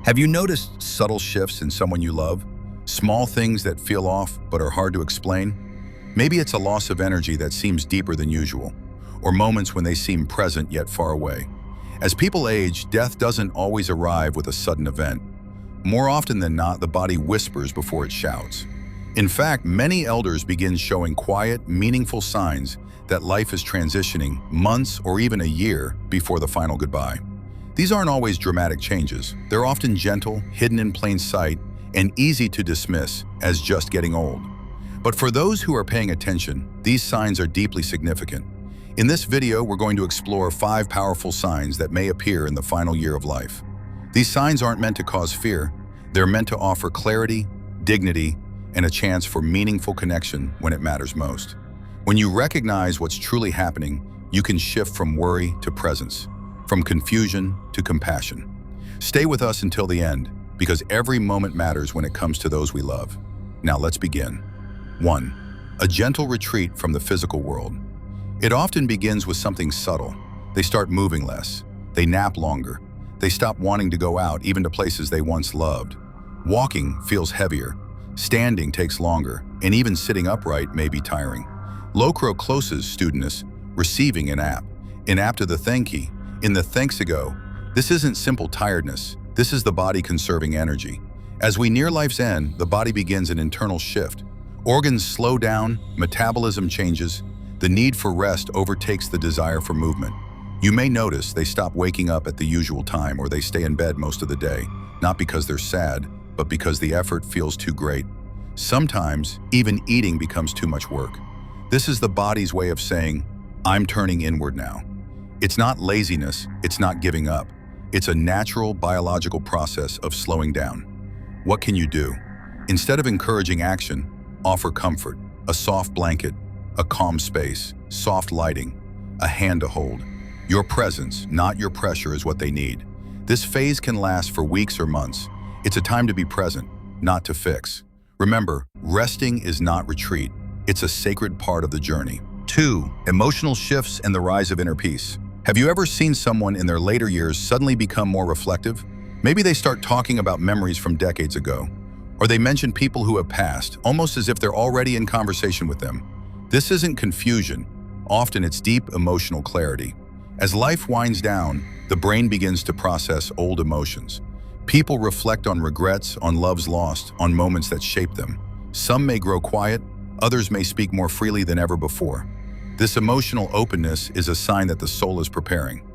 Have you noticed subtle shifts in someone you love? Small things that feel off but are hard to explain? Maybe it's a loss of energy that seems deeper than usual, or moments when they seem present yet far away. As people age, death doesn't always arrive with a sudden event. More often than not, the body whispers before it shouts. In fact, many elders begin showing quiet, meaningful signs that life is transitioning months or even a year before the final goodbye. These aren't always dramatic changes. They're often gentle, hidden in plain sight, and easy to dismiss as just getting old. But for those who are paying attention, these signs are deeply significant. In this video, we're going to explore 5 powerful signs that may appear in the final year of life. These signs aren't meant to cause fear. They're meant to offer clarity, dignity, and a chance for meaningful connection when it matters most. When you recognize what's truly happening, you can shift from worry to presence, from confusion to compassion. Stay with us until the end, because every moment matters when it comes to those we love. Now let's begin. 1. A gentle retreat from the physical world. It often begins with something subtle. They start moving less. They nap longer. They stop wanting to go out, even to places they once loved. Walking feels heavier. Standing takes longer, and even sitting upright may be tiring. Locro closes studentness, receiving an app to the thank-key, in the thanks-ago. This isn't simple tiredness. This is the body conserving energy. As we near life's end, the body begins an internal shift. Organs slow down, metabolism changes, the need for rest overtakes the desire for movement. You may notice they stop waking up at the usual time, or they stay in bed most of the day, not because they're sad, but because the effort feels too great. Sometimes, even eating becomes too much work. This is the body's way of saying, I'm turning inward now. It's not laziness, it's not giving up. It's a natural biological process of slowing down. What can you do? Instead of encouraging action, offer comfort, a soft blanket, a calm space, soft lighting, a hand to hold. Your presence, not your pressure, is what they need. This phase can last for weeks or months. It's a time to be present, not to fix. Remember, resting is not retreat. It's a sacred part of the journey. 2. Emotional shifts and the rise of inner peace. Have you ever seen someone in their later years suddenly become more reflective? Maybe they start talking about memories from decades ago, or they mention people who have passed, almost as if they're already in conversation with them. This isn't confusion. Often it's deep emotional clarity. As life winds down, the brain begins to process old emotions. People reflect on regrets, on loves lost, on moments that shaped them. Some may grow quiet, others may speak more freely than ever before. This emotional openness is a sign that the soul is preparing.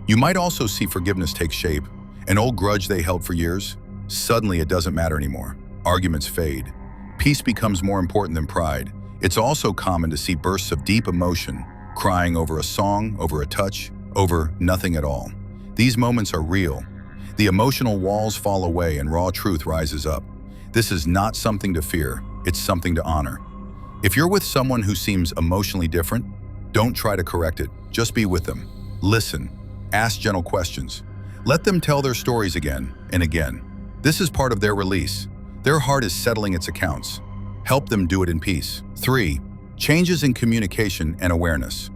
You might also see forgiveness take shape. An old grudge they held for years, suddenly it doesn't matter anymore. Arguments fade. Peace becomes more important than pride. It's also common to see bursts of deep emotion, crying over a song, over a touch, over nothing at all. These moments are real. The emotional walls fall away and raw truth rises up. This is not something to fear, it's something to honor. If you're with someone who seems emotionally different, don't try to correct it, just be with them. Listen, ask gentle questions. Let them tell their stories again and again. This is part of their release. Their heart is settling its accounts. Help them do it in peace. 3. Changes in communication and awareness.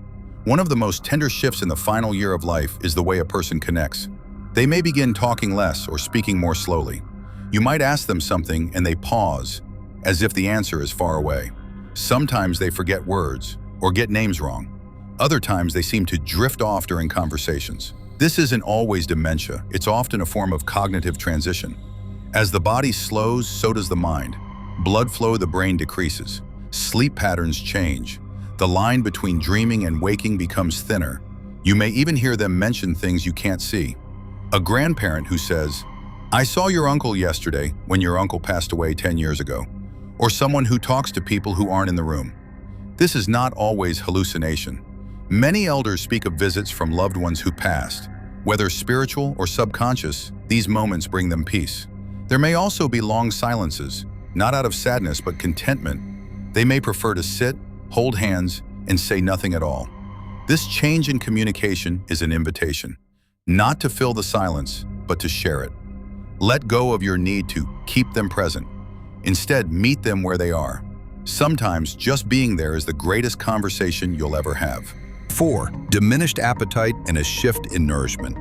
One of the most tender shifts in the final year of life is the way a person connects. They may begin talking less or speaking more slowly. You might ask them something and they pause, as if the answer is far away. Sometimes they forget words or get names wrong. Other times they seem to drift off during conversations. This isn't always dementia, it's often a form of cognitive transition. As the body slows, so does the mind. Blood flow, the brain decreases. Sleep patterns change. The line between dreaming and waking becomes thinner. You may even hear them mention things you can't see. A grandparent who says, I saw your uncle yesterday when your uncle passed away 10 years ago. Or someone who talks to people who aren't in the room. This is not always hallucination. Many elders speak of visits from loved ones who passed. Whether spiritual or subconscious, these moments bring them peace. There may also be long silences, not out of sadness but contentment. They may prefer to sit, hold hands, and say nothing at all. This change in communication is an invitation, not to fill the silence, but to share it. Let go of your need to keep them present. Instead, meet them where they are. Sometimes just being there is the greatest conversation you'll ever have. 4. Diminished appetite and a shift in nourishment.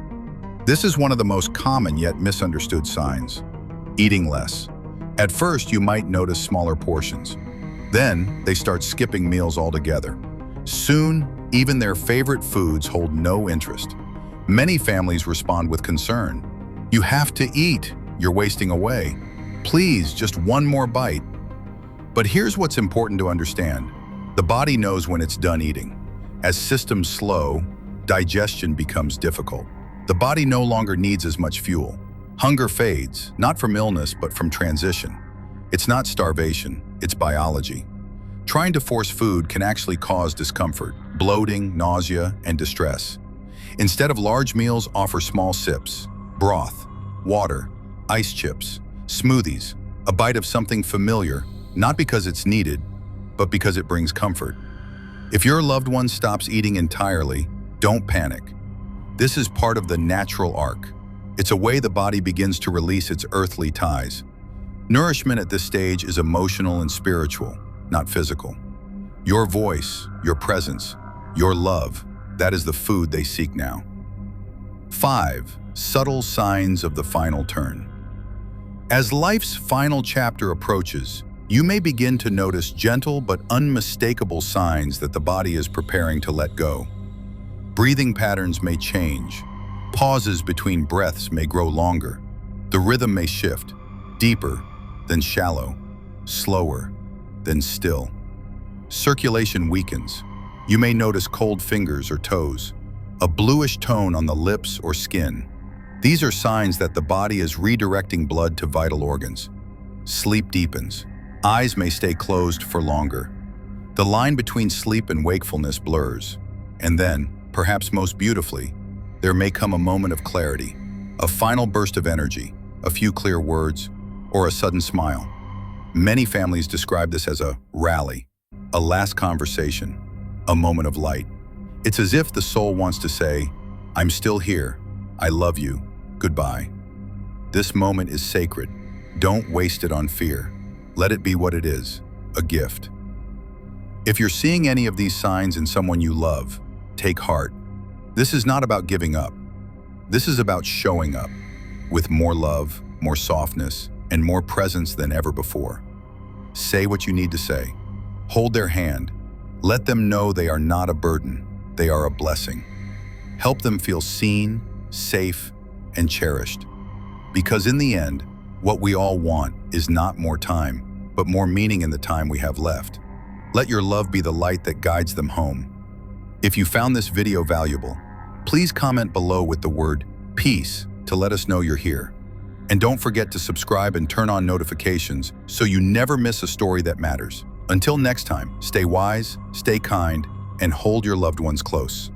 This is one of the most common yet misunderstood signs. Eating less. At first, you might notice smaller portions. Then, they start skipping meals altogether. Soon, even their favorite foods hold no interest. Many families respond with concern. "You have to eat. You're wasting away. Please, just one more bite." But here's what's important to understand. The body knows when it's done eating. As systems slow, digestion becomes difficult. The body no longer needs as much fuel. Hunger fades, not from illness, but from transition. It's not starvation, it's biology. Trying to force food can actually cause discomfort, bloating, nausea, and distress. Instead of large meals, offer small sips, broth, water, ice chips, smoothies, a bite of something familiar, not because it's needed, but because it brings comfort. If your loved one stops eating entirely, don't panic. This is part of the natural arc. It's a way the body begins to release its earthly ties. Nourishment at this stage is emotional and spiritual, not physical. Your voice, your presence, your love, that is the food they seek now. 5. Subtle signs of the final turn. As life's final chapter approaches, you may begin to notice gentle but unmistakable signs that the body is preparing to let go. Breathing patterns may change. Pauses between breaths may grow longer. The rhythm may shift, deeper, then shallow, slower, then still. Circulation weakens. You may notice cold fingers or toes, a bluish tone on the lips or skin. These are signs that the body is redirecting blood to vital organs. Sleep deepens. Eyes may stay closed for longer. The line between sleep and wakefulness blurs. And then, perhaps most beautifully, there may come a moment of clarity, a final burst of energy, a few clear words, or a sudden smile. Many families describe this as a rally, a last conversation, a moment of light. It's as if the soul wants to say, "I'm still here. I love you. Goodbye." This moment is sacred. Don't waste it on fear. Let it be what it is, a gift. If you're seeing any of these signs in someone you love, take heart. This is not about giving up. This is about showing up with more love, more softness, and more presence than ever before. Say what you need to say. Hold their hand. Let them know they are not a burden. They are a blessing. Help them feel seen, safe, and cherished. Because in the end, what we all want is not more time, but more meaning in the time we have left. Let your love be the light that guides them home. If you found this video valuable, please comment below with the word peace to let us know you're here. And don't forget to subscribe and turn on notifications so you never miss a story that matters. Until next time, stay wise, stay kind, and hold your loved ones close.